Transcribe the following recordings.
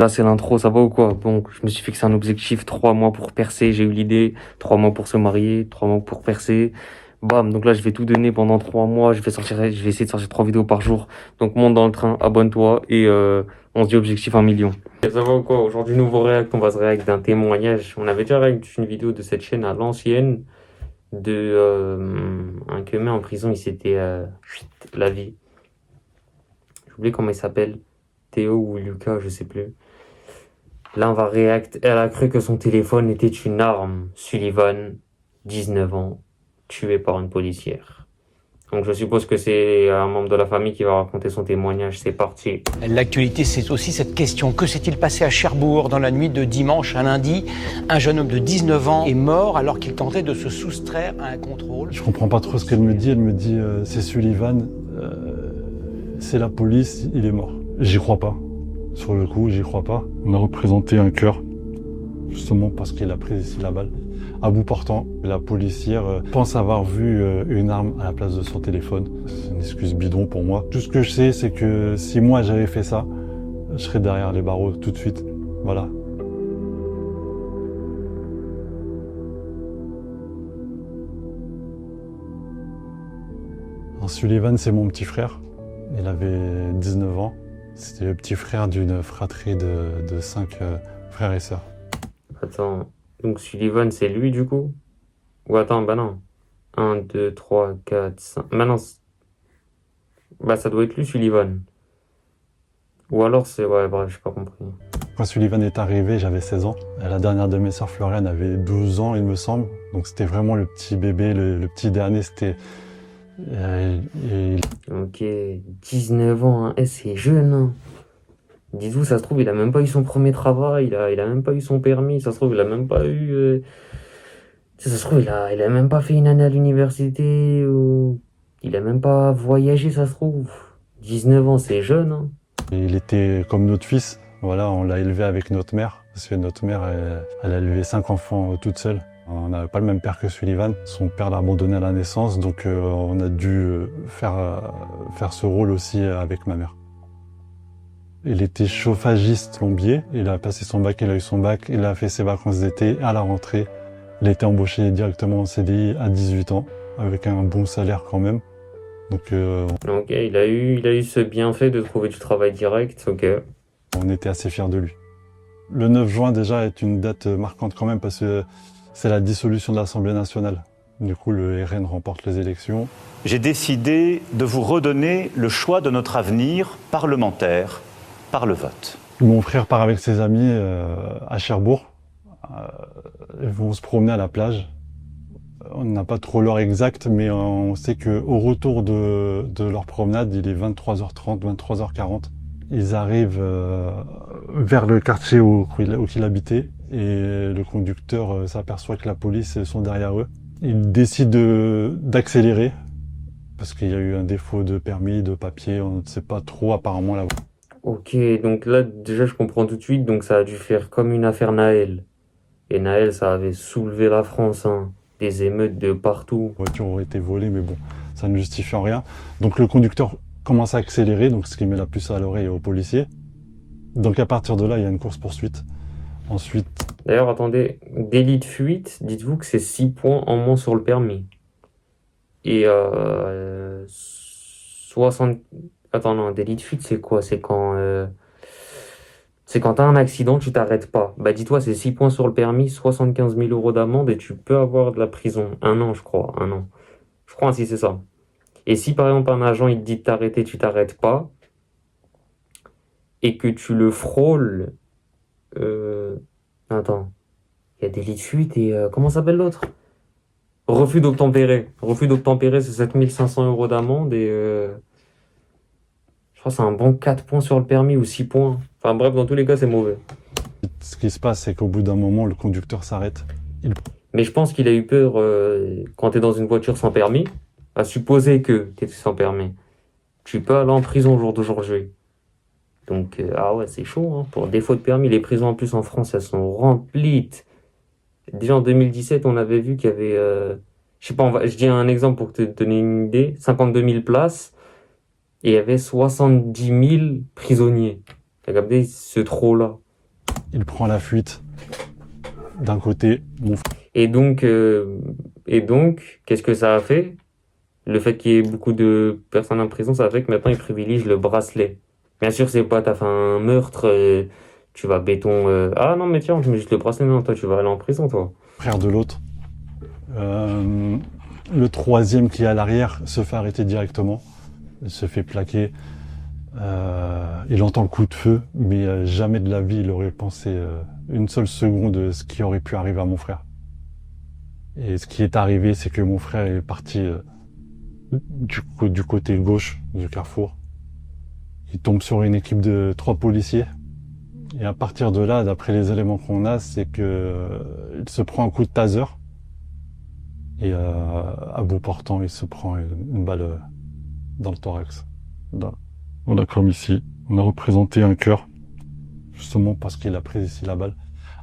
Là, c'est l'intro, ça va ou quoi? Bon, je me suis fixé un objectif, 3 mois pour percer, j'ai eu l'idée, 3 mois pour se marier, 3 mois pour percer. Bam, donc là, je vais tout donner pendant 3 mois, je vais essayer de sortir 3 vidéos par jour. Donc monte dans le train, abonne-toi et on se dit objectif 1 million. Et ça va ou quoi? Aujourd'hui, nouveau react, on va se react d'un témoignage. On avait déjà react une vidéo de cette chaîne à l'ancienne, un queumé en prison, il s'était la vie. J'ai oublié comment il s'appelle, Théo ou Lucas, je sais plus. Là, on va react. Elle a cru que son téléphone était une arme. Sullivan, 19 ans, tué par une policière. Donc je suppose que c'est un membre de la famille qui va raconter son témoignage. C'est parti. L'actualité, c'est aussi cette question. Que s'est-il passé à Cherbourg dans la nuit de dimanche à lundi? Un jeune homme de 19 ans est mort alors qu'il tentait de se soustraire à un contrôle. Je comprends pas trop ce qu'elle me dit. Elle me dit c'est Sullivan, c'est la police, il est mort. J'y crois pas. Sur le coup, j'y crois pas. On a représenté un cœur, justement parce qu'il a pris ici la balle. À bout portant, la policière pense avoir vu une arme à la place de son téléphone. C'est une excuse bidon pour moi. Tout ce que je sais, c'est que si moi j'avais fait ça, je serais derrière les barreaux tout de suite. Voilà. Alors, Sullivan, c'est mon petit frère. Il avait 19 ans. C'était le petit frère d'une fratrie de 5 frères et sœurs. Attends, donc Sullivan, c'est lui du coup? Ou attends, bah non. 1, 2, 3, 4, 5. Bah non. Bah ça doit être lui, Sullivan. Ou alors c'est... Ouais, bref, j'ai pas compris. Quand Sullivan est arrivé, j'avais 16 ans. La dernière de mes sœurs, Floriane, avait 12 ans, il me semble. Donc c'était vraiment le petit bébé, le petit dernier. C'était... Ok, 19 ans, hein. C'est jeune, hein. Dites-vous, ça se trouve, il a même pas eu son premier travail, il a même pas eu son permis, ça se trouve, il a même pas eu... Ça se trouve, il a même pas fait une année à l'université, ou... Il a même pas voyagé, ça se trouve. 19 ans, c'est jeune, hein. Il était comme notre fils. Voilà, on l'a élevé avec notre mère. Parce que notre mère, elle a élevé 5 enfants toute seule. On n'avait pas le même père que Sullivan. Son père l'a abandonné à la naissance, donc on a dû faire ce rôle aussi avec ma mère. Il était chauffagiste plombier. Il a passé son bac, il a eu son bac. Il a fait ses vacances d'été à la rentrée. Il a été embauché directement en CDI à 18 ans, avec un bon salaire quand même. Donc Ok, il a eu ce bienfait de trouver du travail direct, ok. on était assez fiers de lui. Le 9 juin déjà est une date marquante quand même parce que c'est la dissolution de l'Assemblée nationale. Du coup, le RN remporte les élections. J'ai décidé de vous redonner le choix de notre avenir parlementaire par le vote. Mon frère part avec ses amis à Cherbourg. Ils vont se promener à la plage. On n'a pas trop l'heure exacte, mais on sait qu'au retour de leur promenade, il est 23h30, 23h40. Ils arrivent vers le quartier où il habitait et le conducteur s'aperçoit que la police sont derrière eux. Il décide d'accélérer parce qu'il y a eu un défaut de permis, de papier, on ne sait pas trop apparemment là. Ok, donc là, déjà, je comprends tout de suite, donc ça a dû faire comme une affaire Naël. Et Naël, ça avait soulevé la France, hein. Des émeutes de partout. Les voitures ont été volées, mais bon, ça ne justifie en rien. Donc le conducteur commence à accélérer, donc ce qui met la puce à l'oreille aux policiers. Donc à partir de là, il y a une course-poursuite. Ensuite... D'ailleurs, attendez, délit de fuite, dites-vous que c'est 6 points en moins sur le permis. Et 60... Attends, non, délit de fuite, c'est quoi? C'est quand t'as un accident, tu t'arrêtes pas. Bah dis-toi, c'est 6 points sur le permis, 75 000 euros d'amende et tu peux avoir de la prison. 1 an, je crois, 1 an. Je crois ainsi, c'est ça. Et si par exemple un agent il te dit de t'arrêter, tu t'arrêtes pas, et que tu le frôles... Attends, il y a délit de fuite et... comment s'appelle l'autre? Refus d'obtempérer. Refus d'obtempérer, c'est 7500 euros d'amende et... je crois que c'est un bon 4 points sur le permis ou 6 points. Enfin bref, dans tous les cas, c'est mauvais. Ce qui se passe, c'est qu'au bout d'un moment, le conducteur s'arrête. Mais je pense qu'il a eu peur quand t'es dans une voiture sans permis, à supposer que t'étais sans permis. Tu peux aller en prison au jour d'aujourd'hui. Donc, ah ouais, c'est chaud, hein. Pour défaut de permis, les prisons en plus en France, elles sont remplies. Déjà en 2017, on avait vu qu'il y avait... je sais pas, je dis un exemple pour te donner une idée. 52 000 places. Et il y avait 70 000 prisonniers. Regardez ce trop-là. Il prend la fuite. D'un côté, mon frère. Et donc, qu'est-ce que ça a fait? Le fait qu'il y ait beaucoup de personnes en prison, ça a fait que maintenant ils privilégient le bracelet. Bien sûr, c'est pas, t'as fait un meurtre, tu vas béton. Ah non, mais tiens, je mets juste le bracelet. Non, toi, tu vas aller en prison, toi. Frère de l'autre. Le troisième qui est à l'arrière se fait arrêter directement. Il se fait plaquer. Il entend le coup de feu, mais jamais de la vie il aurait pensé une seule seconde de ce qui aurait pu arriver à mon frère. Et ce qui est arrivé, c'est que mon frère est parti du côté gauche du carrefour. Il tombe sur une équipe de 3 policiers. Et à partir de là, d'après les éléments qu'on a, c'est que il se prend un coup de taser. Et à bout portant, il se prend une balle dans le thorax. Là. On a comme ici, on a représenté un cœur, justement parce qu'il a pris ici la balle.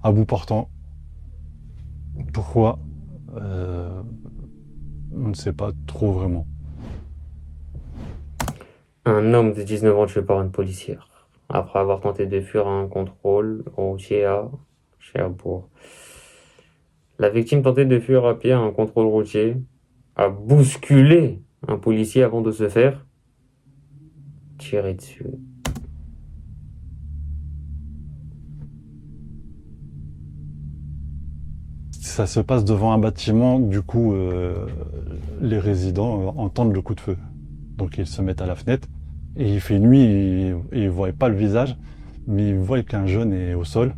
À bout portant. Pourquoi on ne sait pas trop vraiment. Un homme de 19 ans tué par une policière. Après avoir tenté de fuir un contrôle routier à Cherbourg. La victime tentait de fuir à pied un contrôle routier, a bousculé un policier avant de se faire tirer dessus. Ça se passe devant un bâtiment, du coup, les résidents entendent le coup de feu. Donc ils se mettent à la fenêtre, et il fait nuit, et ils ne voient pas le visage, mais ils voient qu'un jeune est au sol,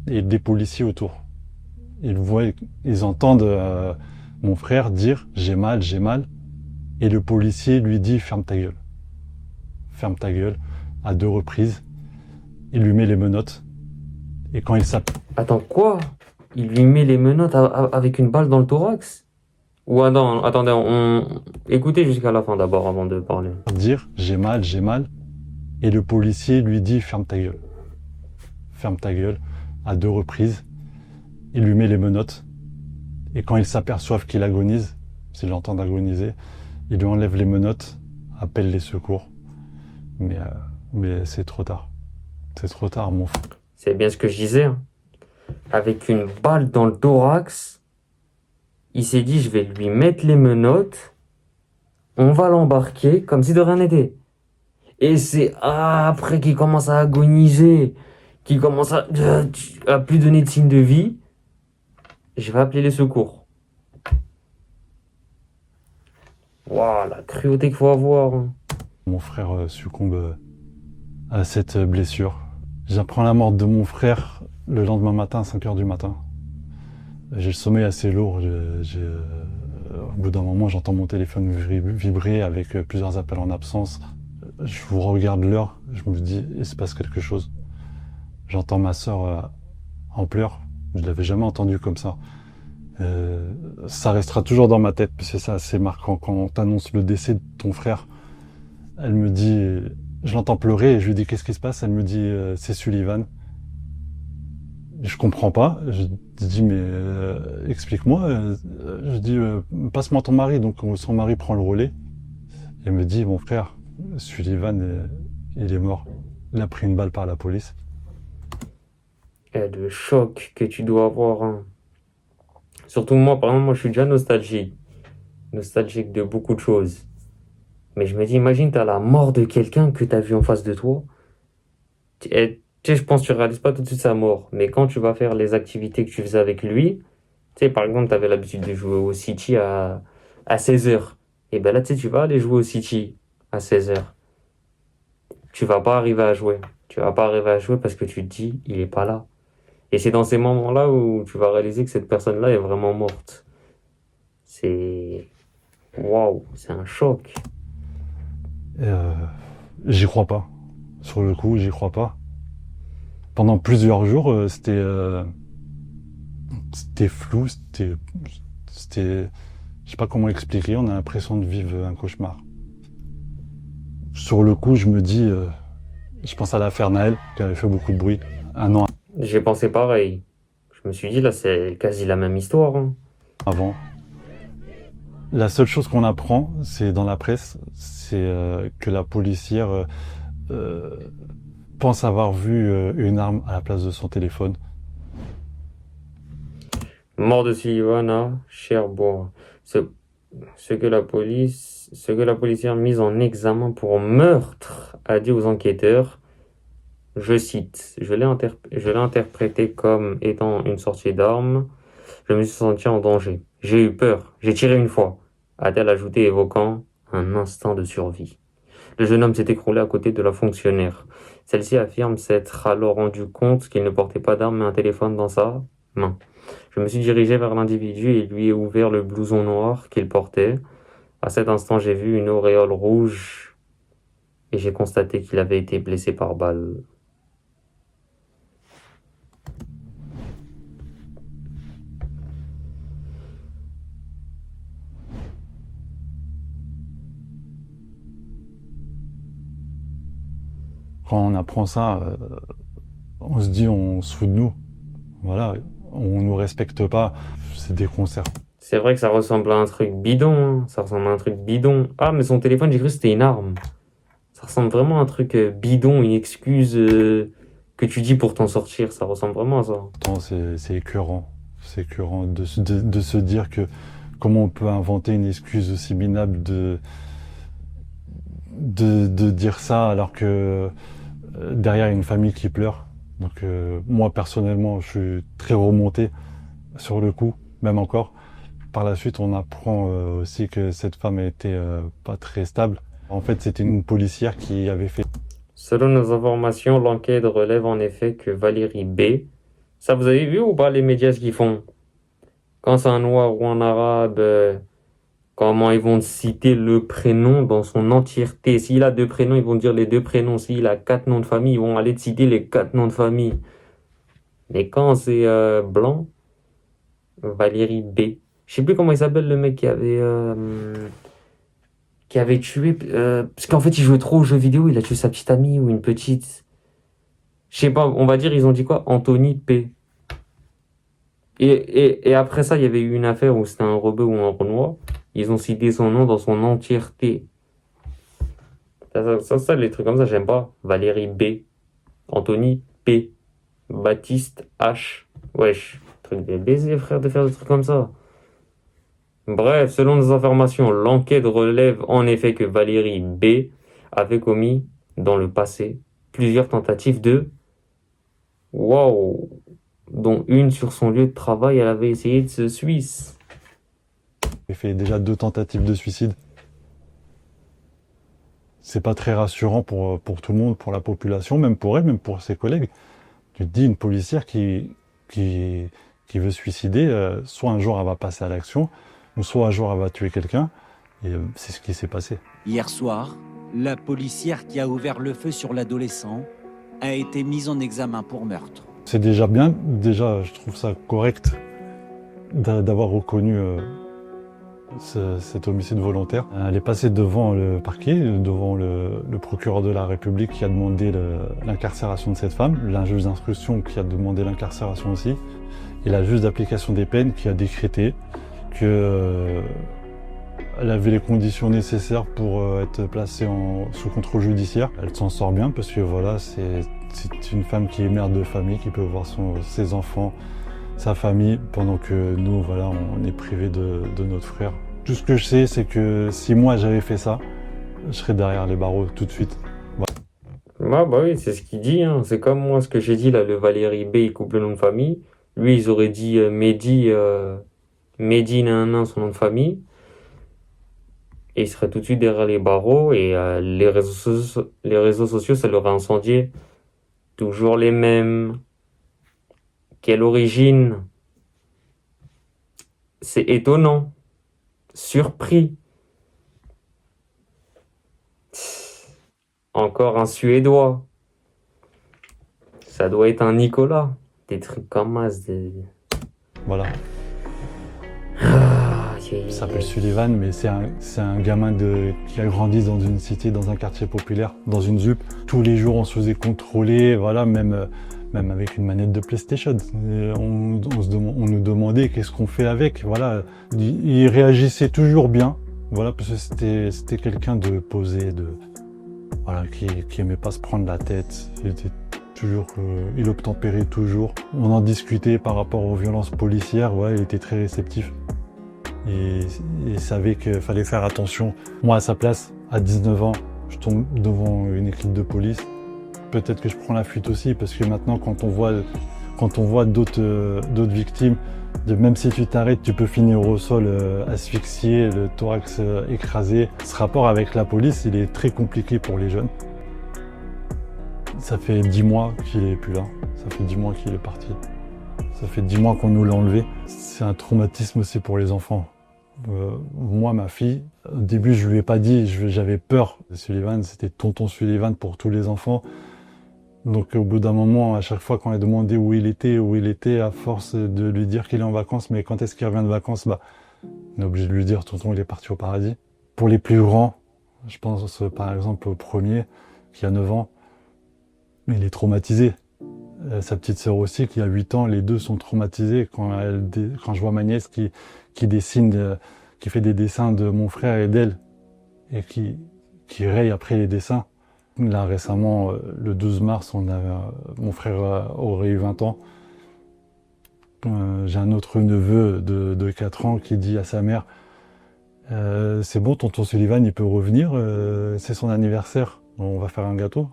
et des policiers autour. Ils entendent mon frère dire « j'ai mal », et le policier lui dit « ferme ta gueule ». Ferme ta gueule, à 2 reprises. Il lui met les menottes, et quand il s'appelle... Attends, quoi? Il lui met les menottes avec une balle dans le thorax? Ou attendez, écoutez jusqu'à la fin d'abord avant de parler. Dire j'ai mal, et le policier lui dit ferme ta gueule, à 2 reprises. Il lui met les menottes, et quand ils s'aperçoivent qu'il agonise, s'ils l'entendent agoniser, il lui enlève les menottes, appelle les secours, mais c'est trop tard. C'est trop tard, mon frère. C'est bien ce que je disais, hein. Avec une balle dans le thorax, il s'est dit je vais lui mettre les menottes, on va l'embarquer comme si de rien n'était. Et c'est après qu'il commence à agoniser, qu'il commence à plus donner de signes de vie, je vais appeler les secours. Waouh, la cruauté qu'il faut avoir, hein. Mon frère succombe à cette blessure. J'apprends la mort de mon frère le lendemain matin à 5h du matin. J'ai le sommeil assez lourd. Au bout d'un moment, j'entends mon téléphone vibrer avec plusieurs appels en absence. Je vous regarde l'heure, je me dis, il se passe quelque chose. J'entends ma sœur en pleurs. Je ne l'avais jamais entendue comme ça. Ça restera toujours dans ma tête, parce que c'est assez marquant. Quand on t'annonce le décès de ton frère, elle me dit, je l'entends pleurer et je lui dis qu'est-ce qui se passe? Elle me dit c'est Sullivan. Je comprends pas. Je dis mais explique-moi. Je dis passe-moi ton mari. Donc son mari prend le relais. Elle me dit mon frère Sullivan il est mort. Il a pris une balle par la police. Et le choc que tu dois avoir, hein. Surtout moi, par exemple, moi je suis déjà nostalgique de beaucoup de choses. Mais je me dis, imagine, t'as la mort de quelqu'un que t'as vu en face de toi. Et, tu sais, je pense que tu réalises pas tout de suite sa mort. Mais quand tu vas faire les activités que tu faisais avec lui, tu sais, par exemple, t'avais l'habitude de jouer au City à 16h. Et ben là, tu sais, tu vas aller jouer au City à 16h. Tu vas pas arriver à jouer. Tu vas pas arriver à jouer parce que tu te dis, il est pas là. Et c'est dans ces moments-là où tu vas réaliser que cette personne-là est vraiment morte. C'est... Waouh, c'est un choc. J'y crois pas. Sur le coup, j'y crois pas. Pendant plusieurs jours, c'était flou, c'était, je sais pas comment expliquer, on a l'impression de vivre un cauchemar. Sur le coup, je me dis, je pense à l'affaire Naël, qui avait fait beaucoup de bruit, 1 an J'ai pensé pareil. Je me suis dit, là, c'est quasi la même histoire, hein. avant. La seule chose qu'on apprend, c'est dans la presse, c'est que la policière pense avoir vu une arme à la place de son téléphone. Mort de Sullivan à Cherbourg. Ce que la policière mise en examen pour meurtre a dit aux enquêteurs, je cite, je l'ai interprété comme étant une sortie d'arme. Je me suis senti en danger. J'ai eu peur. J'ai tiré une fois, a-t-elle ajouté, évoquant un instinct de survie. Le jeune homme s'est écroulé à côté de la fonctionnaire. Celle-ci affirme s'être alors rendu compte qu'il ne portait pas d'arme mais un téléphone dans sa main. Je me suis dirigé vers l'individu et lui ai ouvert le blouson noir qu'il portait. À cet instant, j'ai vu une auréole rouge et j'ai constaté qu'il avait été blessé par balle. Quand on apprend ça, on se dit on se fout de nous. Voilà, on nous respecte pas, c'est déconcertant. C'est vrai que ça ressemble à un truc bidon, hein. Ça ressemble à un truc bidon. Ah, mais son téléphone, j'ai cru que c'était une arme. Ça ressemble vraiment à un truc bidon, une excuse que tu dis pour t'en sortir. Ça ressemble vraiment à ça. Pourtant, c'est écœurant. C'est écœurant de se dire que comment on peut inventer une excuse aussi minable de dire ça alors que derrière il y a une famille qui pleure. Donc moi personnellement je suis très remonté sur le coup, même encore. Par la suite on apprend aussi que cette femme était pas très stable. En fait c'était une policière qui avait fait... Selon nos informations, l'enquête relève en effet que Valérie B. Ça vous avez vu ou pas les médias ce qu'ils font? Quand c'est un noir ou un arabe, comment ils vont citer le prénom dans son entièreté. S'il a 2 prénoms, ils vont dire les 2 prénoms. S'il a 4 noms de famille, ils vont aller te citer les 4 noms de famille. Mais quand c'est blanc, Valérie B. Je sais plus comment il s'appelle le mec qui avait tué... parce qu'en fait, il jouait trop aux jeux vidéo. Il a tué sa petite amie ou une petite... Je sais pas, on va dire, ils ont dit quoi? Anthony P. Et après ça, il y avait eu une affaire où c'était un rebeu ou un renoir. Ils ont cité son nom dans son entièreté. Ça, les trucs comme ça, j'aime pas. Valérie B. Anthony P. Baptiste H. Wesh. Truc de baiser, frère, de faire des trucs comme ça. Bref, selon nos informations, l'enquête relève en effet que Valérie B. avait commis, dans le passé, plusieurs tentatives de... Waouh! Dont une sur son lieu de travail, elle avait essayé de se suicider. Il fait déjà 2 tentatives de suicide. C'est pas très rassurant pour tout le monde, pour la population, même pour elle, même pour ses collègues. Tu te dis, une policière qui veut se suicider, soit un jour elle va passer à l'action, ou soit un jour elle va tuer quelqu'un, et c'est ce qui s'est passé. Hier soir, la policière qui a ouvert le feu sur l'adolescent a été mise en examen pour meurtre. C'est déjà bien, déjà je trouve ça correct d'avoir reconnu cet homicide volontaire. Elle est passée devant le parquet, devant le procureur de la République qui a demandé l'incarcération de cette femme, la juge d'instruction qui a demandé l'incarcération aussi, et la juge d'application des peines qui a décrété que elle avait les conditions nécessaires pour être placée sous contrôle judiciaire. Elle s'en sort bien parce que voilà, c'est une femme qui est mère de famille, qui peut voir ses enfants, sa famille, pendant que nous, voilà, on est privés de notre frère. Tout ce que je sais, c'est que si moi j'avais fait ça, je serais derrière les barreaux tout de suite. Voilà. Bah oui, c'est ce qu'il dit, hein. C'est comme moi ce que j'ai dit là, le Valérie B, il coupe le nom de famille. Lui, ils auraient dit Mehdi son nom de famille. Et il serait tout de suite derrière les barreaux et les réseaux sociaux, ça leur a incendié. Toujours les mêmes. Quelle origine? C'est étonnant. Surpris. Encore un Suédois. Ça doit être un Nicolas. Des trucs comme ça. Voilà. Il s'appelle Sullivan, mais c'est un gamin qui a grandi dans une cité, dans un quartier populaire, dans une ZUP. Tous les jours, on se faisait contrôler, voilà, même avec une manette de PlayStation. On nous demandait qu'est-ce qu'on fait avec, voilà. Il réagissait toujours bien, voilà, parce que c'était quelqu'un de posé, voilà, qui aimait pas se prendre la tête. Il obtempérait toujours. On en discutait par rapport aux violences policières, ouais, il était très réceptif. Et il savait qu'il fallait faire attention. Moi, à sa place, à 19 ans, je tombe devant une équipe de police. Peut-être que je prends la fuite aussi, parce que maintenant, quand on voit d'autres victimes, même si tu t'arrêtes, tu peux finir au sol asphyxié, le thorax écrasé. Ce rapport avec la police, il est très compliqué pour les jeunes. Ça fait 10 mois qu'il est plus là. Ça fait 10 mois qu'il est parti. Ça fait 10 mois qu'on nous l'a enlevé. C'est un traumatisme aussi pour les enfants. Moi, ma fille, au début, je lui ai pas dit, j'avais peur. Sullivan, c'était tonton Sullivan pour tous les enfants. Donc au bout d'un moment, à chaque fois qu'on a demandé où il était, à force de lui dire qu'il est en vacances, mais quand est-ce qu'il revient de vacances, on est obligé de lui dire tonton il est parti au paradis. Pour les plus grands, je pense par exemple au premier, qui a 9 ans, il est traumatisé. Sa petite sœur aussi, qui a 8 ans, les deux sont traumatisés. Quand je vois ma nièce qui fait des dessins de mon frère et d'elle, et qui raye après les dessins. Là, récemment, le 12 mars, mon frère aurait eu 20 ans. J'ai un autre neveu de 4 ans qui dit à sa mère « C'est bon, tonton Sullivan, il peut revenir, c'est son anniversaire, on va faire un gâteau ?»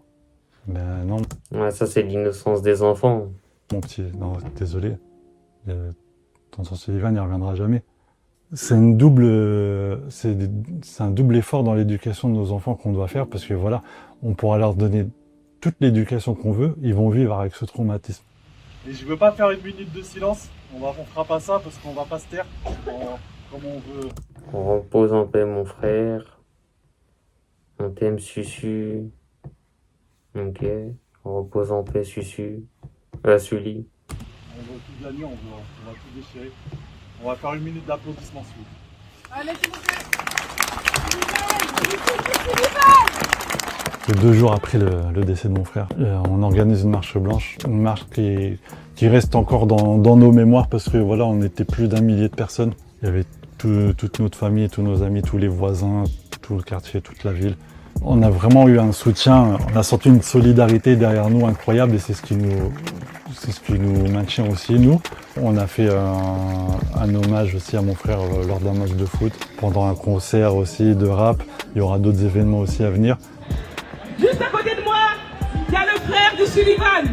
Ben non. Ouais, ça, c'est l'innocence des enfants. Mon petit, non, désolé. Tonton Sullivan, il reviendra jamais. C'est un double effort dans l'éducation de nos enfants qu'on doit faire parce que voilà, on pourra leur donner toute l'éducation qu'on veut, ils vont vivre avec ce traumatisme. Et je veux pas faire une minute de silence, on fera pas ça parce qu'on va pas se taire comme on veut. On repose en paix, mon frère. On t'aime, Susu. Ok. On repose en paix, Susu. Sully. On veut tout gagner, on va tout déchirer. On va faire une minute d'applaudissement, s'il vous plaît. Allez, s'il vous plaît. Et 2 jours après le décès de mon frère, on organise une marche blanche, une marche qui reste encore dans nos mémoires parce que voilà, on était plus d'1 millier de personnes. Il y avait toute notre famille, tous nos amis, tous les voisins, tout le quartier, toute la ville. On a vraiment eu un soutien, on a senti une solidarité derrière nous incroyable et c'est ce qui nous maintient aussi, nous. On a fait un hommage aussi à mon frère lors d'un match de foot, pendant un concert aussi de rap. Il y aura d'autres événements aussi à venir. Juste à côté de moi, il y a le frère de Sullivan.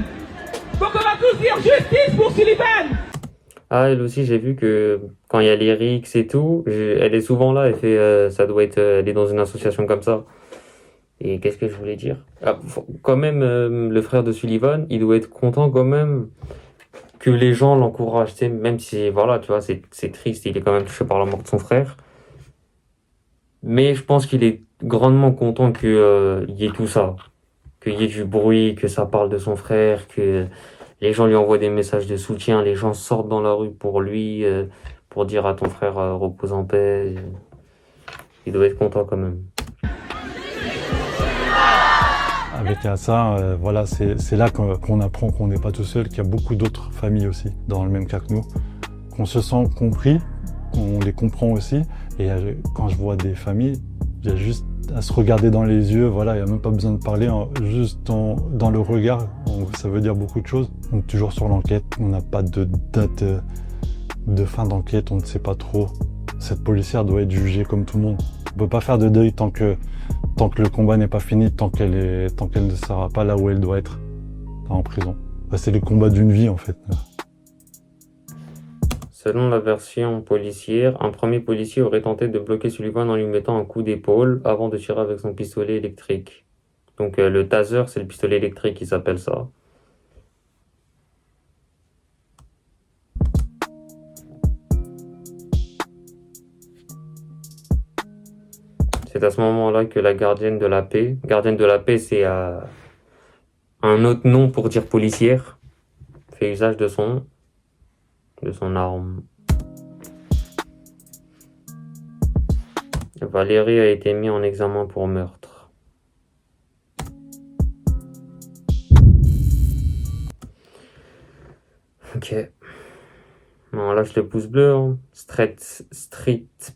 Donc on va tous dire justice pour Sullivan. Ah, elle aussi, j'ai vu que quand il y a les RIX et tout, elle est souvent là, elle fait, elle est dans une association comme ça. Et qu'est-ce que je voulais dire? Quand même, le frère de Sullivan, il doit être content quand même que les gens l'encouragent, tu sais, même si, voilà, tu vois, c'est triste, il est quand même touché par la mort de son frère. Mais je pense qu'il est grandement content qu'il y ait tout ça, qu'il y ait du bruit, que ça parle de son frère, que les gens lui envoient des messages de soutien, les gens sortent dans la rue pour lui, pour dire à ton frère repose en paix. Il doit être content quand même. Avec ça, voilà, c'est là qu'on apprend qu'on n'est pas tout seul, qu'il y a beaucoup d'autres familles aussi dans le même cas que nous, qu'on se sent compris, qu'on les comprend aussi. Et quand je vois des familles, il y a juste à se regarder dans les yeux, voilà, il n'y a même pas besoin de parler, juste dans le regard, ça veut dire beaucoup de choses. On est toujours sur l'enquête, on n'a pas de date de fin d'enquête, on ne sait pas trop. Cette policière doit être jugée comme tout le monde. On ne peut pas faire de deuil tant que le combat n'est pas fini, tant qu'elle ne sera pas là où elle doit être, en prison. C'est le combat d'une vie en fait. Selon la version policière, un premier policier aurait tenté de bloquer Sullivan en lui mettant un coup d'épaule avant de tirer avec son pistolet électrique. Donc le taser, c'est le pistolet électrique qui s'appelle ça. C'est à ce moment-là que la gardienne de la paix, c'est un autre nom pour dire policière, fait usage de son arme. Valérie a été mis en examen pour meurtre. Ok. On lâche le pouce bleu, hein. Street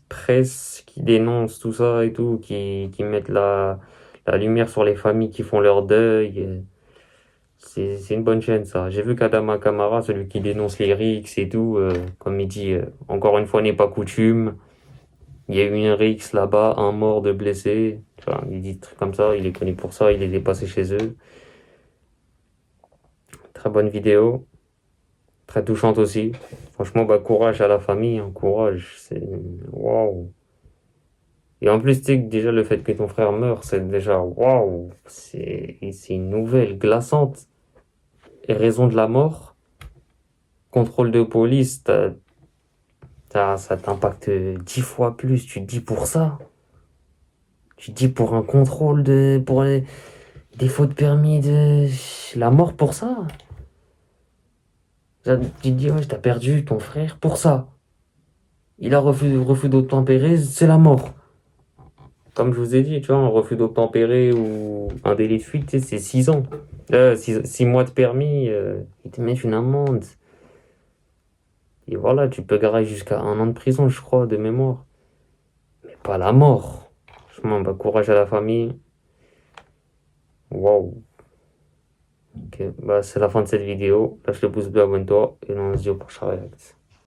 Press qui dénonce tout ça et tout, qui mettent la la lumière sur les familles qui font leur deuil. C'est une bonne chaîne, ça. J'ai vu qu'Adama Kamara, celui qui dénonce les rixes et tout, comme il dit, encore une fois n'est pas coutume. Il y a eu une rixe là-bas, un mort, deux blessés. Tu vois, il dit des trucs comme ça, il est connu pour ça, il est dépassé chez eux. Très bonne vidéo. Très touchante aussi. Franchement, bah, courage à la famille, hein, courage. C'est. Waouh! Et en plus, tu sais que déjà le fait que ton frère meure, c'est déjà waouh! C'est une nouvelle glaçante. Et raison de la mort, contrôle de police, ça t'impacte 10 fois plus. Tu te dis pour ça. Tu te dis pour un contrôle pour les défauts de permis la mort pour ça. Tu te dis, ouais, t'as perdu ton frère pour ça. Il a refus d'obtempérer, c'est la mort. Comme je vous ai dit, tu vois, un refus d'obtempérer ou un délit de fuite, tu sais, c'est 6 ans. 6 mois de permis, ils te mettent une amende. Et voilà, tu peux garer jusqu'à 1 an de prison, je crois, de mémoire. Mais pas la mort. Franchement, bah, courage à la famille. Waouh. Ok, bah, c'est la fin de cette vidéo. Lâche le pouce bleu, abonne-toi. Et on se dit au prochain react.